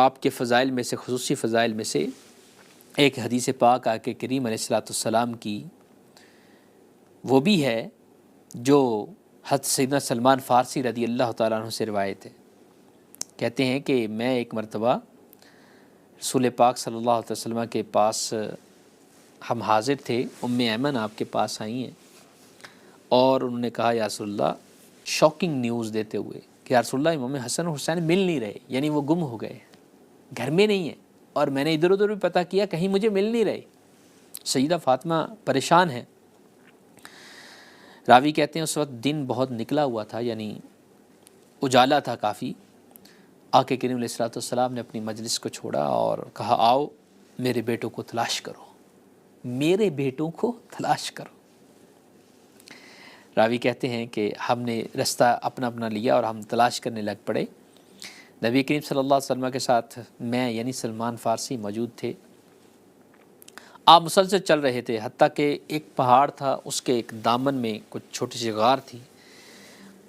آپ کے فضائل میں سے، خصوصی فضائل میں سے ایک حدیث پاک آقا کریم علیہ الصلوۃ والسلام کی وہ بھی ہے جو حضرت سیدنا سلمان فارسی رضی اللہ تعالیٰ عنہ سے روایت ہے۔ کہتے ہیں کہ میں ایک مرتبہ رسول پاک صلی اللہ علیہ وسلم کے پاس ہم حاضر تھے، ام ایمن آپ کے پاس آئی ہیں اور انہوں نے کہا یا رسول اللہ، شاکنگ نیوز دیتے ہوئے کہ یا رسول اللہ امام حسن اور حسین مل نہیں رہے، یعنی وہ گم ہو گئے، گھر میں نہیں ہیں، اور میں نے ادھر ادھر بھی پتہ کیا، کہیں مجھے مل نہیں رہے۔ سیدہ فاطمہ پریشان ہیں۔ راوی کہتے ہیں اس وقت دن بہت نکلا ہوا تھا، یعنی اجالا تھا کافی۔ آقا کریم علیہ الصلوۃ والسلام نے اپنی مجلس کو چھوڑا اور کہا آؤ میرے بیٹوں کو تلاش کرو، میرے بیٹوں کو تلاش کرو۔ راوی کہتے ہیں کہ ہم نے رستہ اپنا اپنا لیا اور ہم تلاش کرنے لگ پڑے۔ نبی کریم صلی اللہ علیہ وسلم کے ساتھ میں یعنی سلمان فارسی موجود تھے۔ آپ مسلسل چل رہے تھے، حتیٰ کہ ایک پہاڑ تھا، اس کے ایک دامن میں کچھ چھوٹی سی غار تھی۔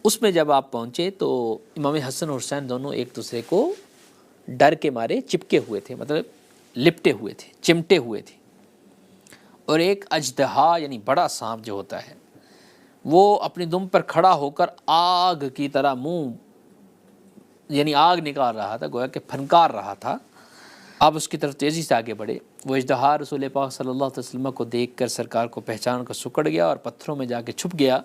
اس میں جب آپ پہنچے تو امام حسن اور حسین دونوں ایک دوسرے کو ڈر کے مارے چپکے ہوئے تھے، مطلب لپٹے ہوئے تھے، چمٹے ہوئے تھے، اور ایک اژدہا یعنی بڑا سانپ جو ہوتا ہے وہ اپنی دم پر کھڑا ہو کر آگ کی طرح منہ یعنی آگ نکال رہا تھا، گویا کہ پھنکار رہا تھا۔ آپ اس کی طرف تیزی سے آگے بڑھے۔ وہ اژدہا رسول پاک صلی اللہ علیہ وسلم کو دیکھ کر سرکار کو پہچان کر سکڑ گیا اور پتھروں میں جا کے چھپ گیا۔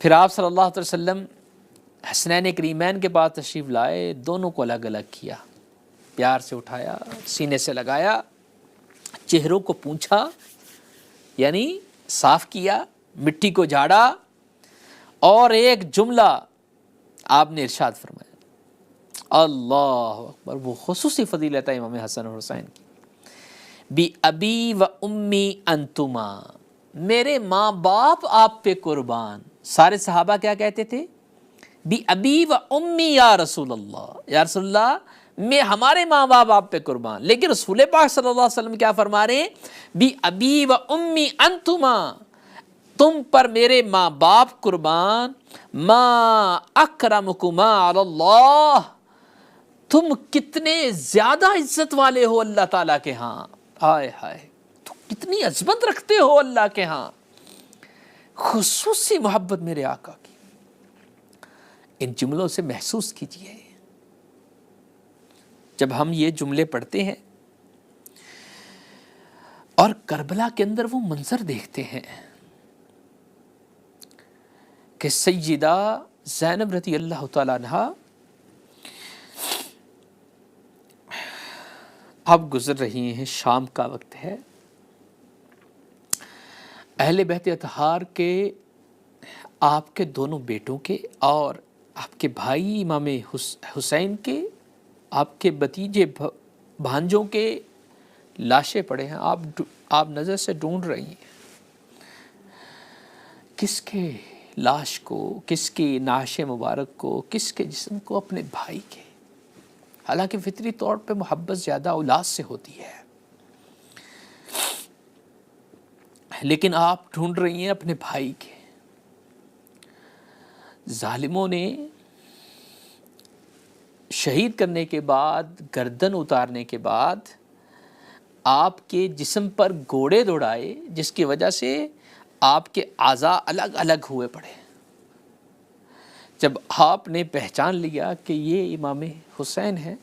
پھر آپ صلی اللہ علیہ وسلم حسنین کریمین کے پاس تشریف لائے، دونوں کو الگ الگ کیا، پیار سے اٹھایا، سینے سے لگایا، چہروں کو پونچھا یعنی صاف کیا، مٹی کو جھاڑا، اور ایک جملہ آپ نے ارشاد فرمایا، اللہ اکبر۔ وہ خصوصی فضیلت ہے امام حسن اور حسین کی، بی ابی و امی انتما، میرے ماں باپ آپ پہ قربان۔ سارے صحابہ کیا کہتے تھے؟ بی ابی و امی یا رسول اللہ، یا رسول اللہ میں ہمارے ماں باپ آپ پہ قربان۔ لیکن رسول پاک صلی اللہ علیہ وسلم کیا فرما رہے ہیں؟ بی ابی و امی انتما، تم پر میرے ماں باپ قربان۔ ما اکرمکما علی اللہ، تم کتنے زیادہ عزت والے ہو اللہ تعالیٰ کے ہاں، ہائے ہائے، تم کتنی عظمت رکھتے ہو اللہ کے ہاں، خصوصی محبت میرے آقا کی۔ ان جملوں سے محسوس کیجئے، جب ہم یہ جملے پڑھتے ہیں اور کربلا کے اندر وہ منظر دیکھتے ہیں کہ سیدہ زینب رضی اللہ تعالیٰ عنہا اب گزر رہی ہیں، شام کا وقت ہے، اہل بیت اطہار کے، آپ کے دونوں بیٹوں کے اور آپ کے بھائی امام حسین کے، آپ کے بھتیجے بھانجوں کے لاشیں پڑے ہیں۔ آپ نظر سے ڈھونڈ رہی ہیں کس کے لاش کو، کس کی نعش مبارک کو، کس کے جسم کو؟ اپنے بھائی کے۔ حالانکہ فطری طور پہ محبت زیادہ اولاد سے ہوتی ہے، لیکن آپ ڈھونڈ رہی ہیں اپنے بھائی کے۔ ظالموں نے شہید کرنے کے بعد، گردن اتارنے کے بعد آپ کے جسم پر گھوڑے دوڑائے، جس کی وجہ سے آپ کے اعضاء الگ الگ ہوئے پڑے۔ جب آپ نے پہچان لیا کہ یہ امام حسین ہے،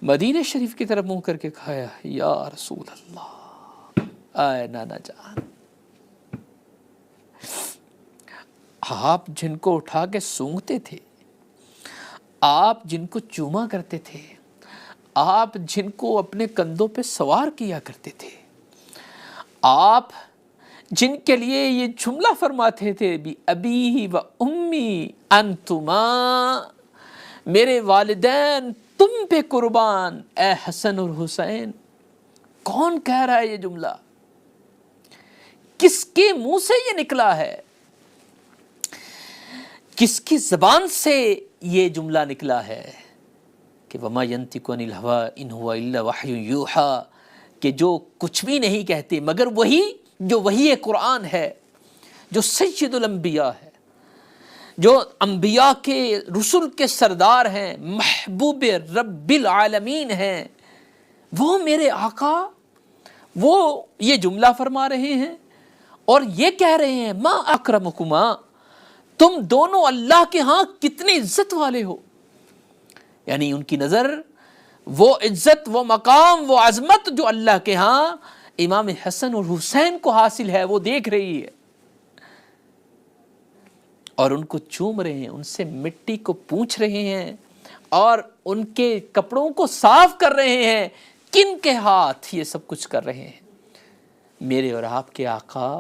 مدینہ شریف کی طرف منہ کر کے کہا یا رسول اللہ، اے نانا جان، آپ جن کو اٹھا کے سونگتے تھے، آپ جن کو چوما کرتے تھے، آپ جن کو اپنے کندھوں پہ سوار کیا کرتے تھے، آپ جن کے لیے یہ جملہ فرماتے تھے بی ابی و امی انتما، میرے والدین تم پہ قربان اے حسن اور حسین، کون کہہ رہا ہے یہ جملہ؟ کس کے منہ سے یہ نکلا ہے؟ کس کی زبان سے یہ جملہ نکلا ہے کہ وما ینطق عن الہوی ان ہوا الا وحی یوحی، کہ جو کچھ بھی نہیں کہتے مگر وہی جو وحی قرآن ہے، جو سید الانبیاء ہے۔ جو انبیاء کے رسل کے سردار ہیں، محبوب رب العالمین ہیں، وہ میرے آقا وہ یہ جملہ فرما رہے ہیں اور یہ کہہ رہے ہیں ما اکرمکما، تم دونوں اللہ کے ہاں کتنے عزت والے ہو. یعنی ان کی نظر وہ عزت، وہ مقام، وہ عظمت جو اللہ کے ہاں امام حسن اور حسین کو حاصل ہے وہ دیکھ رہی ہے، اور ان کو چوم رہے ہیں، ان سے مٹی کو پوچھ رہے ہیں اور ان کے کپڑوں کو صاف کر رہے ہیں. کن کے ہاتھ یہ سب کچھ کر رہے ہیں؟ میرے اور آپ کے آقا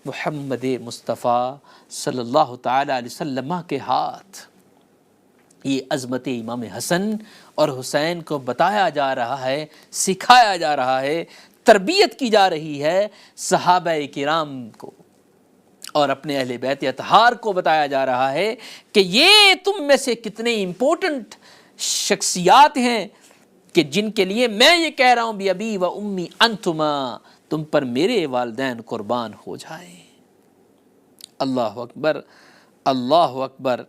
محمد مصطفیٰ صلی اللہ تعالی علیہ وسلم کے ہاتھ. یہ عظمت امام حسن اور حسین کو بتایا جا رہا ہے، سکھایا جا رہا ہے، تربیت کی جا رہی ہے صحابہ کرام کو، اور اپنے اہل بیت اطہار کو بتایا جا رہا ہے کہ یہ تم میں سے کتنے امپورٹنٹ شخصیات ہیں کہ جن کے لیے میں یہ کہہ رہا ہوں بھی ابی و امی انتما، تم پر میرے والدین قربان ہو جائیں. اللہ اکبر، اللہ اکبر.